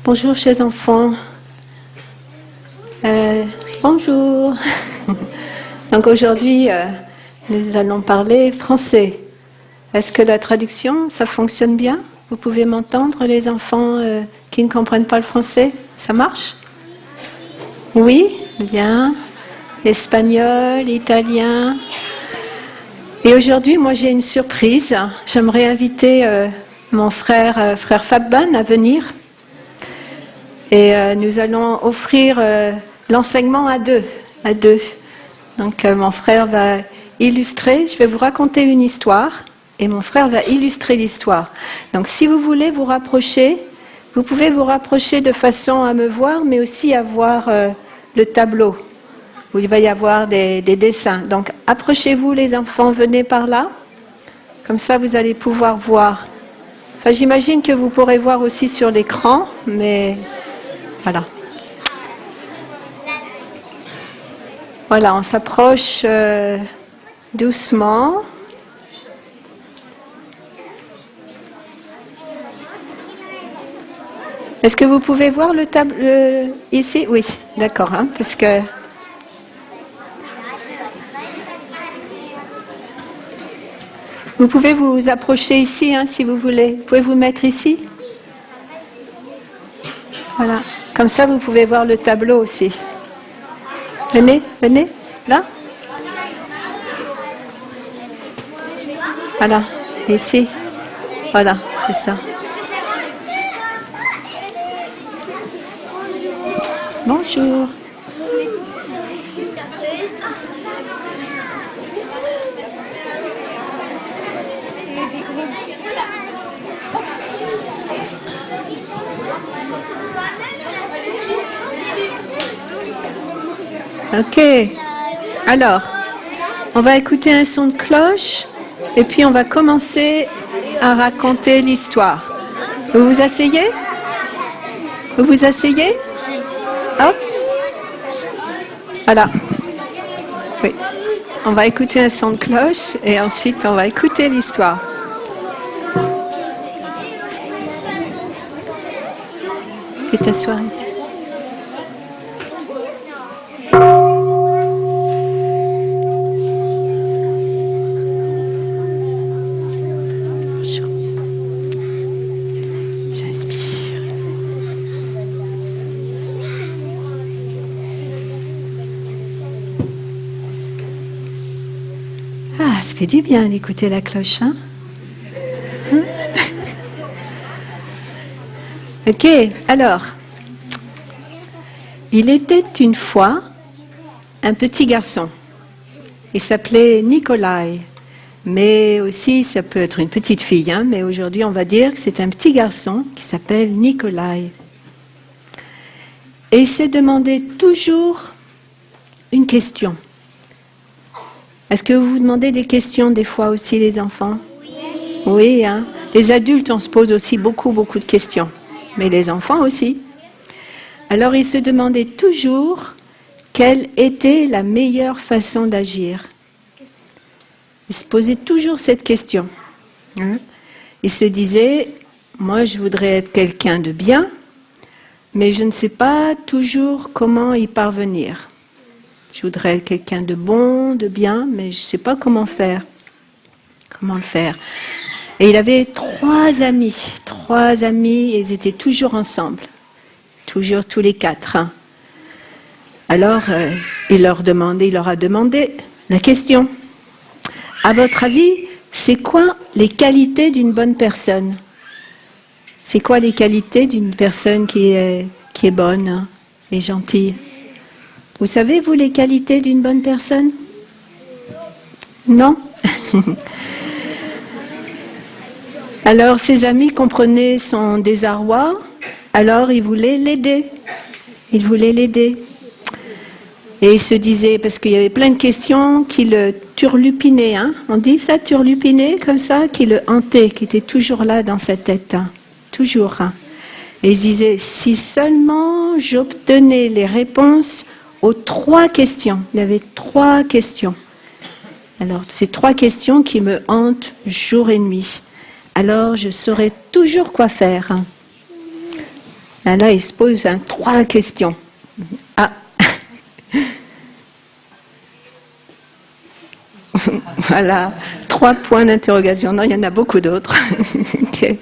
Bonjour chers enfants. Bonjour. Donc aujourd'hui, nous allons parler français. Est-ce que la traduction, ça fonctionne bien? Vous pouvez m'entendre, les enfants qui ne comprennent pas le français? Ça marche? Oui, bien. Espagnol, italien. Et aujourd'hui, moi j'ai une surprise. J'aimerais inviter mon frère Fabban à venir. Et nous allons offrir l'enseignement à deux. Donc mon frère va illustrer, je vais vous raconter une histoire et mon frère va illustrer l'histoire. Donc si vous voulez vous rapprocher, vous pouvez vous rapprocher de façon à me voir, mais aussi à voir le tableau où il va y avoir des dessins. Donc approchez-vous les enfants, venez par là, comme ça vous allez pouvoir voir. Enfin, j'imagine que vous pourrez voir aussi sur l'écran, mais voilà. Voilà, on s'approche doucement. Est-ce que vous pouvez voir le tableau ici? Oui, d'accord, hein, parce que... Vous pouvez vous approcher ici, hein, si vous voulez. Vous pouvez vous mettre ici. Voilà, comme ça vous pouvez voir le tableau aussi. Venez, là. Voilà, ici. Voilà, c'est ça. Bonjour. Ok. Alors, on va écouter un son de cloche et puis on va commencer à raconter l'histoire. Vous vous asseyez? Vous vous asseyez? Hop. Voilà. Oui. On va écouter un son de cloche et ensuite on va écouter l'histoire. Et t'asseoir ici. Ça fait du bien d'écouter la cloche, hein? Ok, alors, il était une fois un petit garçon. Il s'appelait Nikolai, mais aussi ça peut être une petite fille, hein, mais aujourd'hui on va dire que c'est un petit garçon qui s'appelle Nikolai. Et il se demandait toujours une question. Est-ce que vous vous demandez des questions des fois aussi, les enfants? Oui, hein. Les adultes, on se pose aussi beaucoup de questions, mais les enfants aussi. Alors, il se demandait toujours quelle était la meilleure façon d'agir. Il se posait toujours cette question. Hein? Il se disait, moi, je voudrais être quelqu'un de bien, mais je ne sais pas toujours comment y parvenir. Je voudrais être quelqu'un de bon, de bien, mais je ne sais pas comment le faire. Et il avait trois amis, et ils étaient toujours ensemble, toujours tous les quatre. Hein. Alors, il leur a demandé la question. À votre avis, c'est quoi les qualités d'une bonne personne? C'est quoi les qualités d'une personne qui est bonne, hein, et gentille? Vous savez, vous, les qualités d'une bonne personne? Non? Alors, ses amis comprenaient son désarroi, alors ils voulaient l'aider. Et il se disait, parce qu'il y avait plein de questions qui le turlupinaient, hein? On dit ça, turlupiner, comme ça, qui le hantait, qui était toujours là dans sa tête, hein? Toujours. Hein? Et il se disait, si seulement j'obtenais les réponses aux trois questions. Il y avait trois questions. Alors, ces trois questions qui me hantent jour et nuit. Alors, je saurais toujours quoi faire. Là, il se pose 3 questions. Ah. Voilà, 3 points d'interrogation. Non, il y en a beaucoup d'autres. Okay.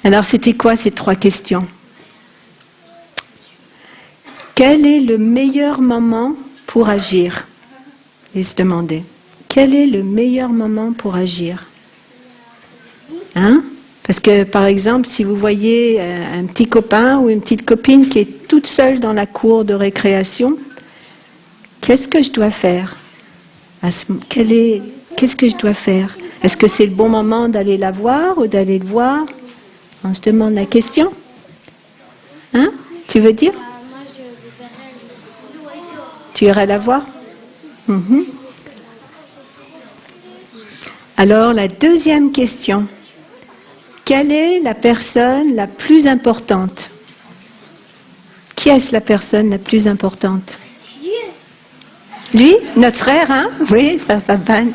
Alors, c'était quoi ces 3 questions? Quel est le meilleur moment pour agir? Il se demandait. Quel est le meilleur moment pour agir? Hein? Parce que, par exemple, si vous voyez un petit copain ou une petite copine qui est toute seule dans la cour de récréation, qu'est-ce que je dois faire? Qu'est-ce que je dois faire? Est-ce que c'est le bon moment d'aller la voir ou d'aller le voir? On se demande la question. Hein? Tu veux dire? Tu irais la voir? Alors, la deuxième question. Quelle est la personne la plus importante? Qui est-ce la personne la plus importante? Lui, notre frère, hein? Oui, frère Papan.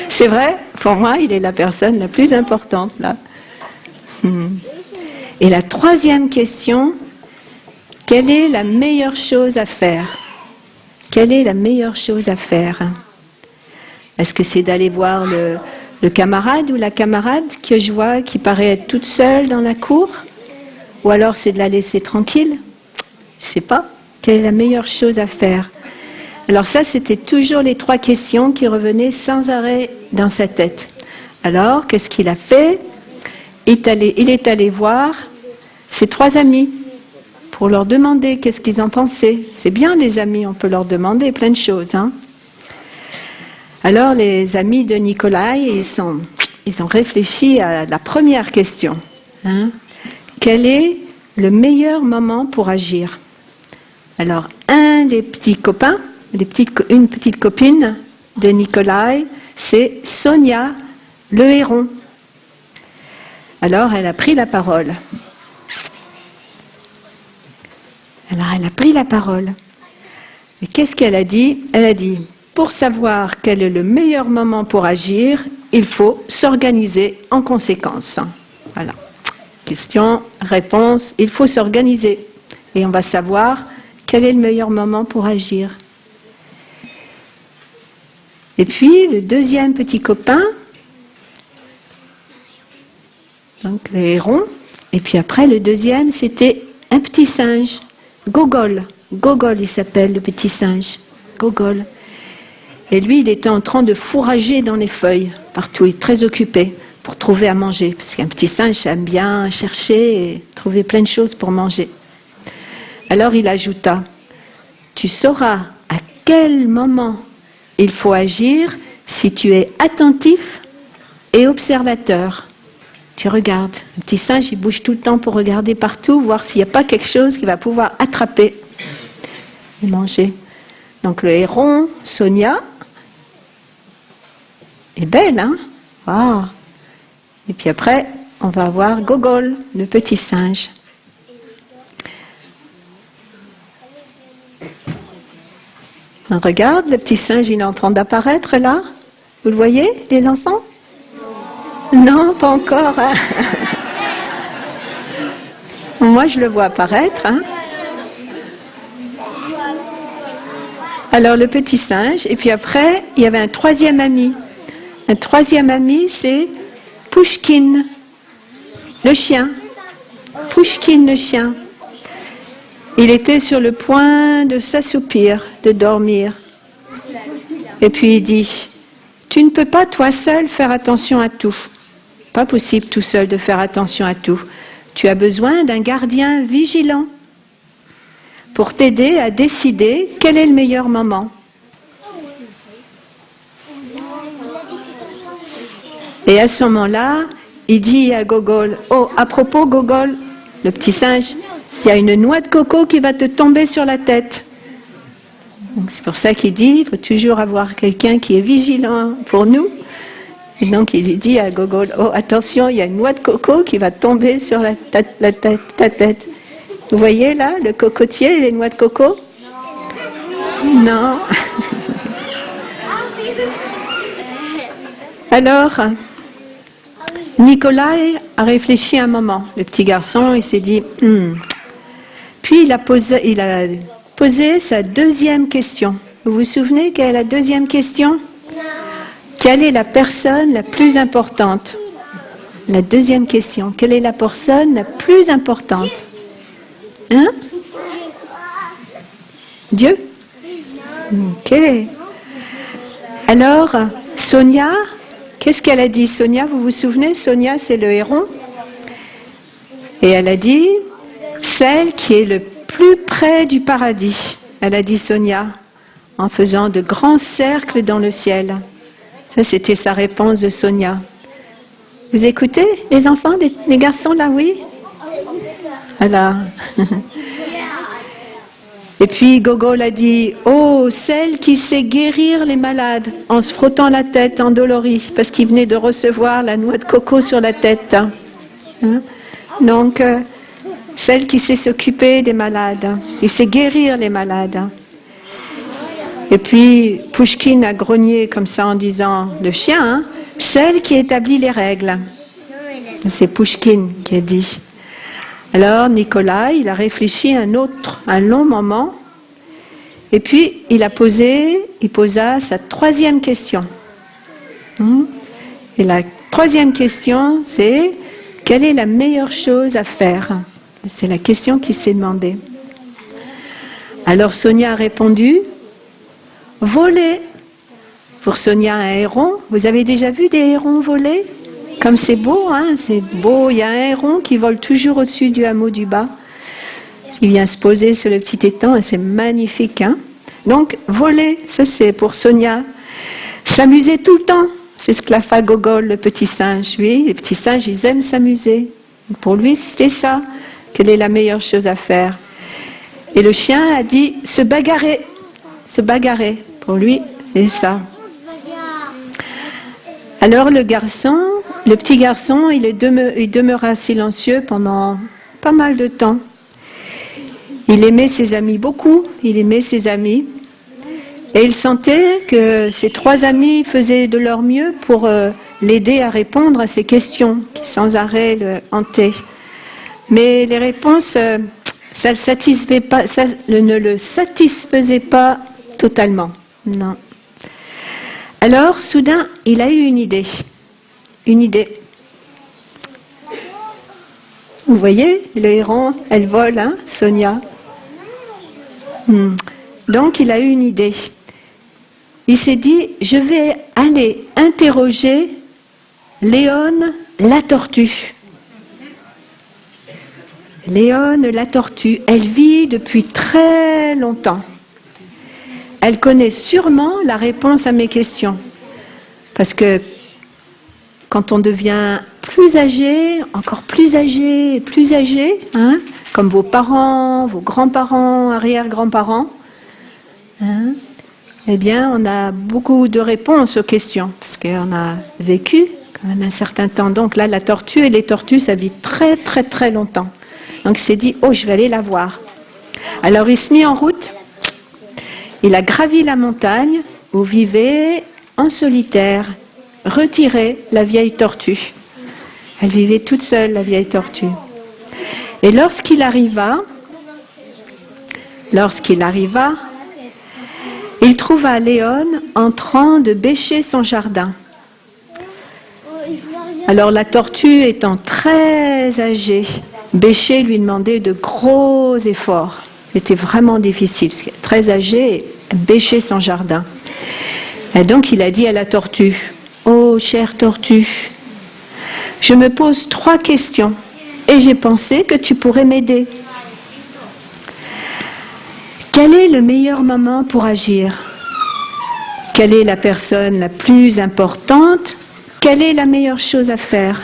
C'est vrai, pour moi, il est la personne la plus importante, là. Et la troisième question, quelle est la meilleure chose à faire? Quelle est la meilleure chose à faire? Est-ce que c'est d'aller voir le camarade ou la camarade que je vois qui paraît être toute seule dans la cour? Ou alors c'est de la laisser tranquille? Je ne sais pas. Quelle est la meilleure chose à faire? Alors ça, c'était toujours les 3 questions qui revenaient sans arrêt dans sa tête. Alors, qu'est-ce qu'il a fait? Il est allé voir ses 3 amis pour leur demander qu'est-ce qu'ils en pensaient. C'est bien les amis, on peut leur demander plein de choses. Hein. Alors les amis de Nikolai, ils ont réfléchi à la première question. Hein. Quel est le meilleur moment pour agir? Alors un des petits copains, une petite copine de Nikolai, c'est Sonia le héron. Alors elle a pris la parole. Et qu'est-ce qu'elle a dit? Elle a dit, pour savoir quel est le meilleur moment pour agir, il faut s'organiser en conséquence. Voilà. Question, réponse, il faut s'organiser. Et on va savoir quel est le meilleur moment pour agir. Et puis, le deuxième petit copain, donc le héron, et puis après, le deuxième, c'était un petit singe, Gogol. Gogol, il s'appelle, le petit singe, Gogol. Et lui, il était en train de fourrager dans les feuilles, partout, il est très occupé pour trouver à manger, parce qu'un petit singe aime bien chercher et trouver plein de choses pour manger. Alors il ajouta, tu sauras à quel moment il faut agir si tu es attentif et observateur. Tu regardes. Un petit singe, il bouge tout le temps pour regarder partout, voir s'il n'y a pas quelque chose qu'il va pouvoir attraper et manger. Donc le héron, Sonia, est belle, hein? Wow. Et puis après, on va avoir Gogol, le petit singe. On regarde, le petit singe, il est en train d'apparaître là. Vous le voyez, les enfants? Non, pas encore. Hein. Moi, je le vois apparaître. Hein. Alors, le petit singe, et puis après, il y avait un troisième ami. Un troisième ami, c'est Pouchkine, le chien. Pouchkine, le chien. Il était sur le point de s'assoupir, de dormir. Et puis il dit, tu ne peux pas toi seul faire attention à tout. Pas possible tout seul de faire attention à tout. Tu as besoin d'un gardien vigilant pour t'aider à décider quel est le meilleur moment. Et à ce moment-là, il dit à Gogol, oh, à propos Gogol, le petit singe, il y a une noix de coco qui va te tomber sur la tête. Donc c'est pour ça qu'il dit, il faut toujours avoir quelqu'un qui est vigilant pour nous. Et donc il dit à Gogol, oh attention, il y a une noix de coco qui va tomber sur ta tête. Vous voyez là, le cocotier et les noix de coco? Non. Alors, Nikolai a réfléchi un moment. Le petit garçon, il s'est dit, Puis il a posé sa deuxième question. Vous vous souvenez quelle est la deuxième question? Quelle est la personne la plus importante? La deuxième question. Quelle est la personne la plus importante? Hein? Dieu? Ok. Alors, Sonia, qu'est-ce qu'elle a dit? Sonia, vous vous souvenez? Sonia, c'est le héron. Et elle a dit, celle qui est le plus près du paradis. Elle a dit Sonia, en faisant de grands cercles dans le ciel. Ça, c'était sa réponse de Sonia. Vous écoutez, les enfants, les garçons, là, oui? Voilà. Et puis Gogol a dit, oh, celle qui sait guérir les malades en se frottant la tête endolorie, parce qu'il venait de recevoir la noix de coco sur la tête. Hein? Donc, celle qui sait s'occuper des malades, qui sait guérir les malades. Et puis, Pouchkine a grogné comme ça en disant, le chien, hein, celle qui établit les règles. C'est Pouchkine qui a dit. Alors, Nicolas, il a réfléchi un long moment, et puis il posa sa troisième question. Et la troisième question, c'est, quelle est la meilleure chose à faire? C'est la question qui s'est demandée. Alors Sonia a répondu, voler. Pour Sonia, un héron. Vous avez déjà vu des hérons voler? Comme c'est beau, hein? C'est beau. Il y a un héron qui vole toujours au-dessus du hameau du bas. Il vient se poser sur le petit étang et c'est magnifique, hein? Donc, voler, ça c'est pour Sonia. S'amuser tout le temps. C'est ce que l'a fait Gogol, le petit singe. Oui, les petits singes, ils aiment s'amuser. Pour lui, c'était ça. Quelle est la meilleure chose à faire? Et le chien a dit se bagarrer. Se bagarrer. Pour lui, c'est ça. Alors le petit garçon, il demeura silencieux pendant pas mal de temps. Il aimait ses amis beaucoup, il aimait ses amis. Et il sentait que ses trois amis faisaient de leur mieux pour l'aider à répondre à ses questions qui sans arrêt le hantaient. Mais les réponses, ça ne le satisfaisait pas totalement. Non. Alors, soudain, il a eu une idée. Une idée. Vous voyez, le héron, elle vole, hein, Sonia. Donc, il a eu une idée. Il s'est dit, je vais aller interroger Léone la tortue. Léone la tortue, elle vit depuis très longtemps. Elle connaît sûrement la réponse à mes questions. Parce que quand on devient plus âgé, encore plus âgé, hein, comme vos parents, vos grands-parents, arrière-grands-parents, hein, eh bien, on a beaucoup de réponses aux questions, parce qu'on a vécu quand même un certain temps. Donc là, la tortue et les tortues, ça vit très, très, très longtemps. Donc il s'est dit, oh, je vais aller la voir. Alors il se mit en route. Il a gravi la montagne où vivait en solitaire, retirée, la vieille tortue. Elle vivait toute seule, la vieille tortue. Et lorsqu'il arriva, il trouva Léone en train de bêcher son jardin. Alors la tortue étant très âgée, bêcher lui demandait de gros efforts. C'était vraiment difficile, parce qu'elle est très âgée, bêcher son jardin. Et donc il a dit à la tortue, « Oh, chère tortue, je me pose 3 questions et j'ai pensé que tu pourrais m'aider. Quel est le meilleur moment pour agir? Quelle est la personne la plus importante? Quelle est la meilleure chose à faire ?»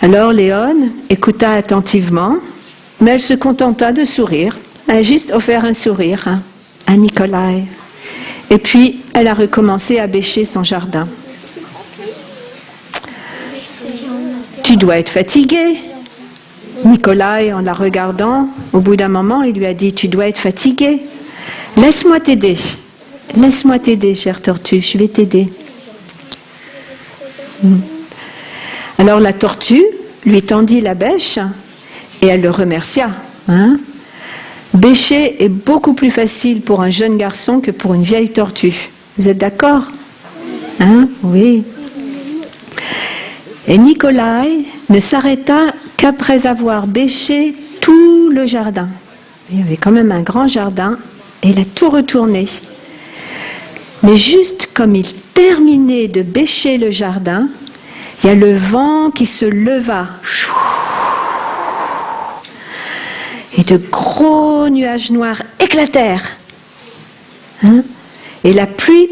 Alors Léone écouta attentivement, mais elle se contenta de sourire. Elle a juste offert un sourire à Nikolai. Et puis, elle a recommencé à bêcher son jardin. « Tu dois être fatigué. » Nikolai, en la regardant, au bout d'un moment, il lui a dit « Tu dois être fatigué. Laisse-moi t'aider. Laisse-moi t'aider, chère tortue, je vais t'aider. Alors la tortue lui tendit la bêche et elle le remercia. Hein? Bêcher est beaucoup plus facile pour un jeune garçon que pour une vieille tortue. Vous êtes d'accord? Hein? Oui. Et Nikolai ne s'arrêta qu'après avoir bêché tout le jardin. Il y avait quand même un grand jardin et il a tout retourné. Mais juste comme il terminait de bêcher le jardin, il y a le vent qui se leva. Et de gros nuages noirs éclatèrent. Hein? Et la pluie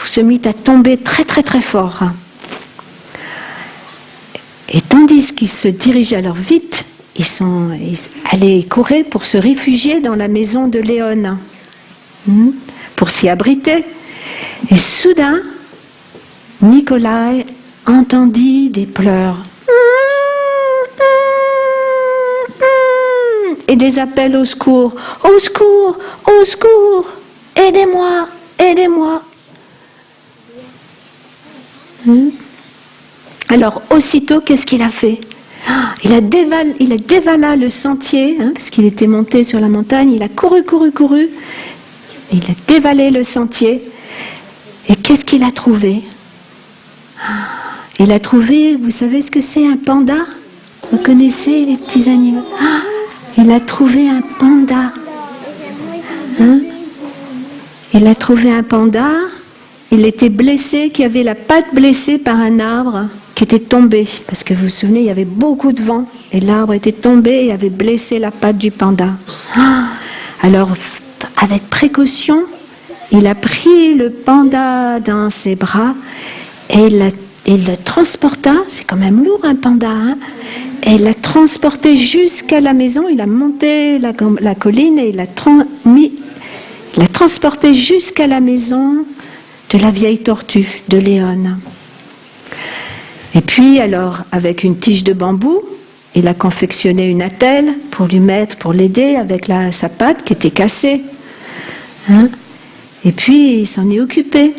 se mit à tomber très très très fort. Et tandis qu'ils se dirigeaient alors vite, ils allaient courir pour se réfugier dans la maison de Léon, pour s'y abriter. Et soudain, Nikolai entendit des pleurs et des appels au secours. Au secours, au secours, aidez-moi, aidez-moi. Alors aussitôt, qu'est-ce qu'il a fait? Il a dévala le sentier, parce qu'il était monté sur la montagne, il a couru. Il a dévalé le sentier. Et qu'est-ce qu'il a trouvé? Il a trouvé, vous savez ce que c'est, un panda? Vous connaissez les petits animaux? Il a trouvé un panda. Il a trouvé un panda. Il était blessé, qui avait la patte blessée par un arbre qui était tombé. Parce que vous vous souvenez, il y avait beaucoup de vent. Et l'arbre était tombé et avait blessé la patte du panda. Alors, avec précaution, il a pris le panda dans ses bras et il le transporta. C'est quand même lourd, un panda. Et il l'a transporté jusqu'à la maison. Il a monté la colline et il l'a transporté jusqu'à la maison de la vieille tortue, de Léon. Et puis, alors, avec une tige de bambou, il a confectionné une attelle pour l'aider avec sa patte qui était cassée. Et puis, il s'en est occupé.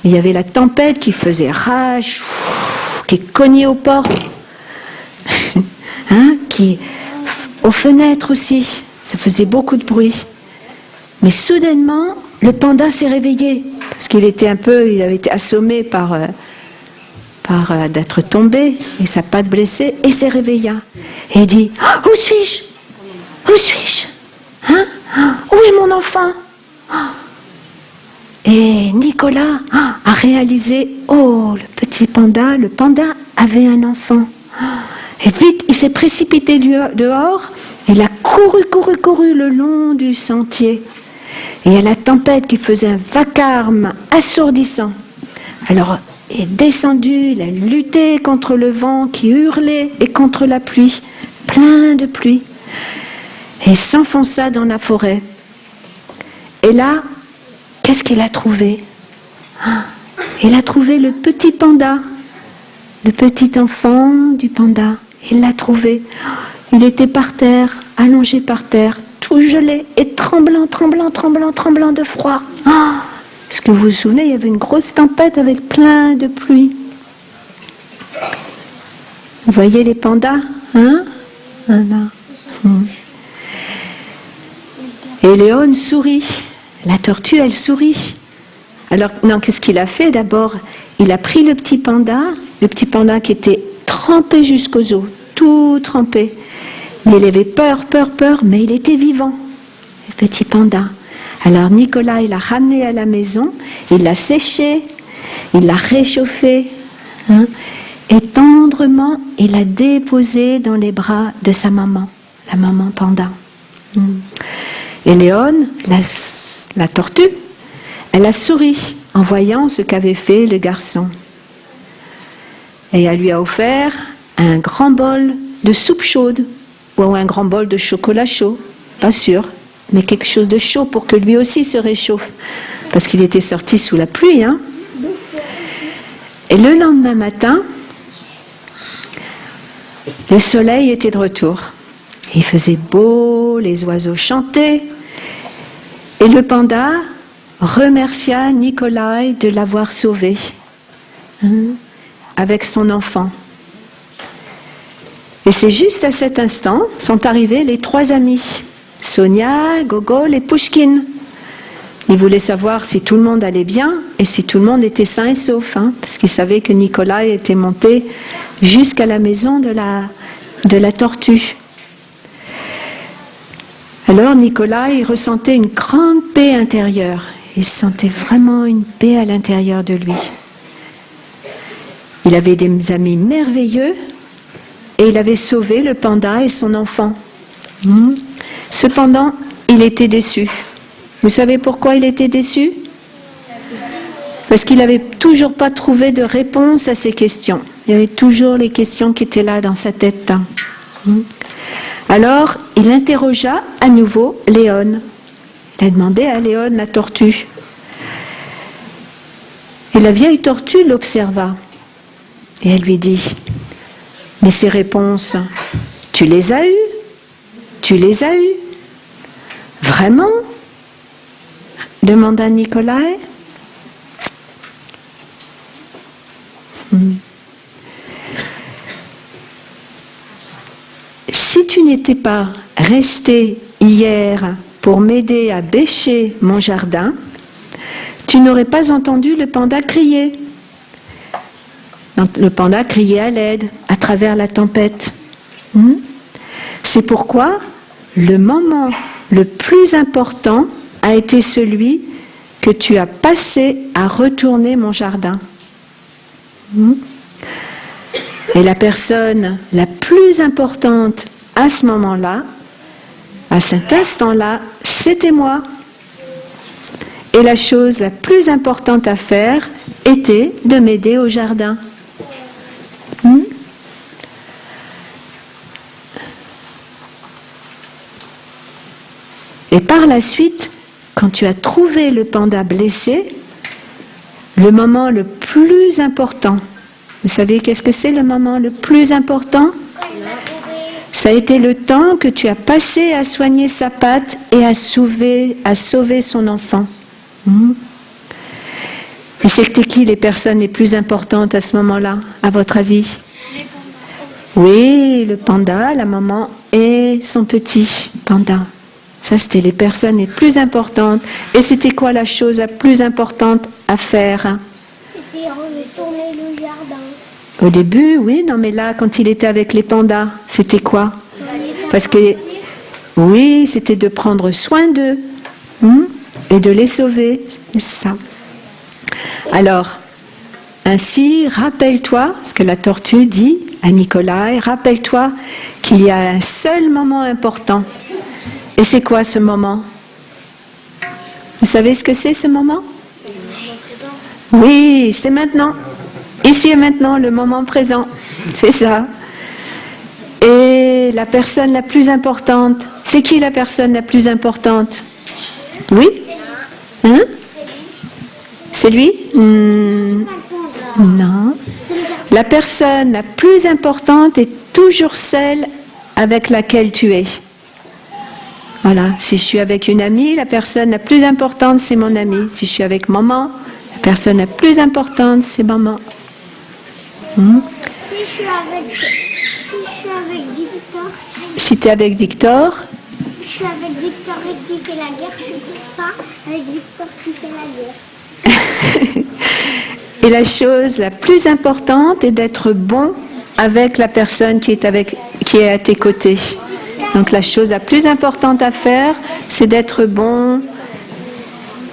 Il y avait la tempête qui faisait rage, qui cognait aux portes, qui aux fenêtres aussi. Ça faisait beaucoup de bruit. Mais soudainement, le panda s'est réveillé parce qu'il avait été assommé par d'être tombé et sa patte blessée, et s'est réveilla. Et il dit: où suis-je? Où suis-je? Où est mon enfant? Et Nicolas a réalisé, le petit panda, le panda avait un enfant. Et vite, il s'est précipité dehors, il a couru le long du sentier. Et il y a la tempête qui faisait un vacarme assourdissant. Alors, il est descendu, il a lutté contre le vent qui hurlait et contre la pluie, plein de pluie. Et il s'enfonça dans la forêt. Et là, qu'est-ce qu'il a trouvé? Il a trouvé le petit panda, le petit enfant du panda. Il l'a trouvé. Il était par terre, allongé par terre, tout gelé et tremblant de froid. Est-ce que vous vous souvenez, il y avait une grosse tempête avec plein de pluie. Vous voyez les pandas, Et Léon sourit. La tortue, elle sourit. Alors, non, qu'est-ce qu'il a fait d'abord? Il a pris le petit panda qui était trempé jusqu'aux os, tout trempé. Mais il avait peur, mais il était vivant, le petit panda. Alors Nicolas, il l'a ramené à la maison, il l'a séché, il l'a réchauffé, et tendrement, il l'a déposé dans les bras de sa maman, la maman panda. Et Léon, la tortue, elle a souri en voyant ce qu'avait fait le garçon. Et elle lui a offert un grand bol de soupe chaude, ou un grand bol de chocolat chaud, pas sûr, mais quelque chose de chaud pour que lui aussi se réchauffe, parce qu'il était sorti sous la pluie. Et le lendemain matin, le soleil était de retour. Il faisait beau, les oiseaux chantaient, et le panda, remercia Nikolai de l'avoir sauvé avec son enfant. Et c'est juste à cet instant sont arrivés les 3 amis, Sonia, Gogol et Pouchkine. Ils voulaient savoir si tout le monde allait bien et si tout le monde était sain et sauf, parce qu'ils savaient que Nikolai était monté jusqu'à la maison de la tortue. Alors Nikolai ressentait une grande paix intérieure. Il sentait vraiment une paix à l'intérieur de lui. Il avait des amis merveilleux et il avait sauvé le panda et son enfant. Cependant, il était déçu. Vous savez pourquoi il était déçu? Parce qu'il n'avait toujours pas trouvé de réponse à ces questions. Il y avait toujours les questions qui étaient là dans sa tête. Alors, il interrogea à nouveau Léon. Il a demandé à Léon la tortue. Et la vieille tortue l'observa. Et elle lui dit, « Mais ces réponses, tu les as eues? Tu les as eues? Vraiment ?» demanda Nikolai. Si tu n'étais pas resté hier pour m'aider à bêcher mon jardin, tu n'aurais pas entendu le panda crier. Le panda criait à l'aide à travers la tempête. C'est pourquoi le moment le plus important a été celui que tu as passé à retourner mon jardin. Et la personne la plus importante à ce moment-là, à cet instant-là, c'était moi. Et la chose la plus importante à faire était de m'aider au jardin. Et par la suite, quand tu as trouvé le panda blessé, le moment le plus important, vous savez qu'est-ce que c'est le moment le plus important? Ça a été le temps que tu as passé à soigner sa patte et à sauver son enfant. Et c'était qui les personnes les plus importantes à ce moment-là, à votre avis? Oui, le panda, la maman et son petit panda. Ça, c'était les personnes les plus importantes. Et c'était quoi la chose la plus importante à faire? C'était retourner le jardin. Au début, oui, non, mais là, quand il était avec les pandas, c'était quoi? Parce que, oui, c'était de prendre soin d'eux et de les sauver. C'est ça. Alors, ainsi, rappelle-toi, ce que la tortue dit à Nikolai, rappelle-toi qu'il y a un seul moment important. Et c'est quoi ce moment? Vous savez ce que c'est ce moment? Oui, c'est maintenant. Ici et maintenant, le moment présent. C'est ça. Et la personne la plus importante, c'est qui la personne la plus importante? Oui? C'est lui? Non. La personne la plus importante est toujours celle avec laquelle tu es. Voilà, si je suis avec une amie, la personne la plus importante, c'est mon amie. Si je suis avec maman, la personne la plus importante, c'est maman. Si je suis avec Victor. Si tu es avec Victor. Je suis avec Victor et qui fait la guerre, je ne suis pas avec Victor qui fait la guerre. Et la chose la plus importante est d'être bon avec la personne qui est à tes côtés. Donc la chose la plus importante à faire, c'est d'être bon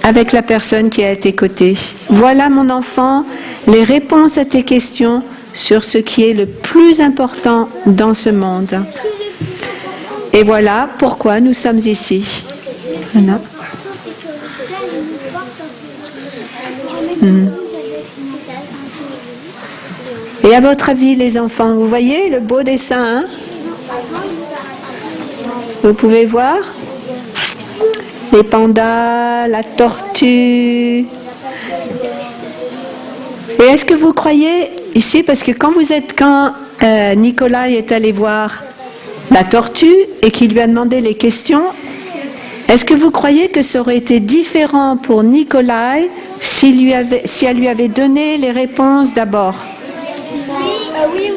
avec la personne qui est à tes côtés. Voilà, mon enfant, les réponses à tes questions sur ce qui est le plus important dans ce monde. Et voilà pourquoi nous sommes ici. Voilà. Et à votre avis, les enfants, vous voyez le beau dessin, hein? Vous pouvez voir les pandas, la tortue. Et est-ce que vous croyez ici, parce que quand Nikolai est allé voir la tortue et qu'il lui a demandé les questions, Est-ce que vous croyez que ça aurait été différent pour Nikolai si elle lui avait donné les réponses d'abord? Oui.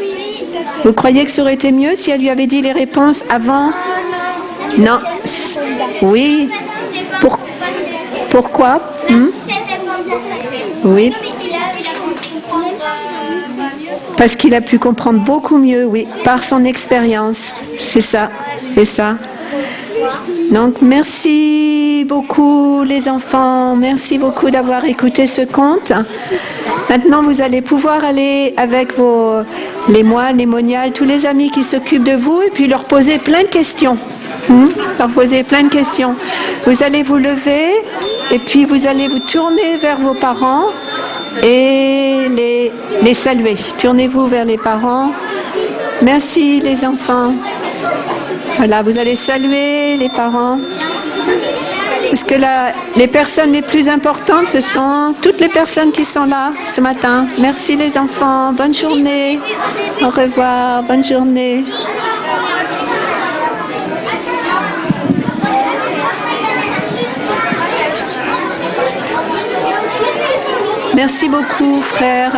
Vous croyez que ça aurait été mieux si elle lui avait dit les réponses avant? Non. Oui. Pourquoi? Oui. Parce qu'il a pu comprendre beaucoup mieux, oui, par son expérience. C'est ça. C'est ça. Donc, merci beaucoup les enfants, merci beaucoup d'avoir écouté ce conte. Maintenant, vous allez pouvoir aller avec les moines, les moniales, tous les amis qui s'occupent de vous et puis leur poser plein de questions. Leur poser plein de questions. Vous allez vous lever et puis vous allez vous tourner vers vos parents et les saluer. Tournez-vous vers les parents. Merci les enfants. Voilà, vous allez saluer les parents. Parce que les personnes les plus importantes, ce sont toutes les personnes qui sont là ce matin. Merci les enfants, bonne journée. Au revoir, bonne journée. Merci beaucoup, frère.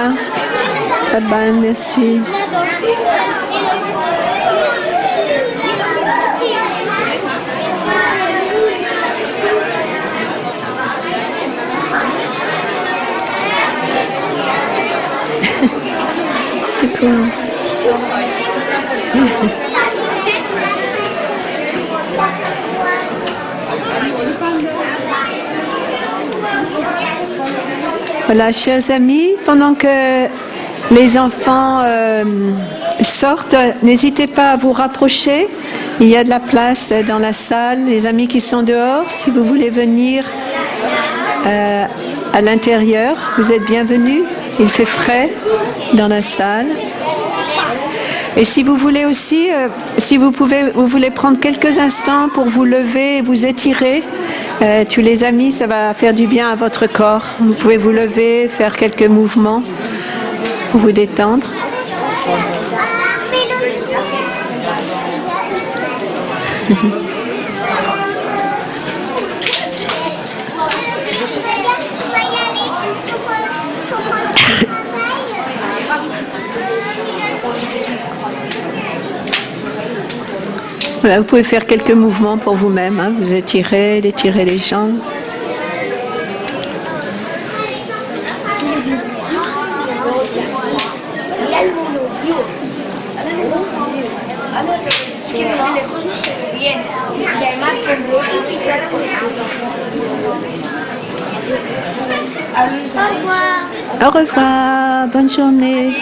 Faban, merci. C'est cool. Voilà, chers amis, pendant que les enfants sortent, n'hésitez pas à vous rapprocher. Il y a de la place dans la salle. Les amis qui sont dehors, si vous voulez venir à l'intérieur, vous êtes bienvenus. Il fait frais dans la salle. Et si vous voulez aussi, si vous voulez prendre quelques instants pour vous lever et vous étirer, tous les amis, ça va faire du bien à votre corps. Vous pouvez vous lever, faire quelques mouvements pour vous détendre. Voilà, vous pouvez faire quelques mouvements pour vous-même, hein. Vous étirez, étirez les jambes. Au revoir, bonne journée.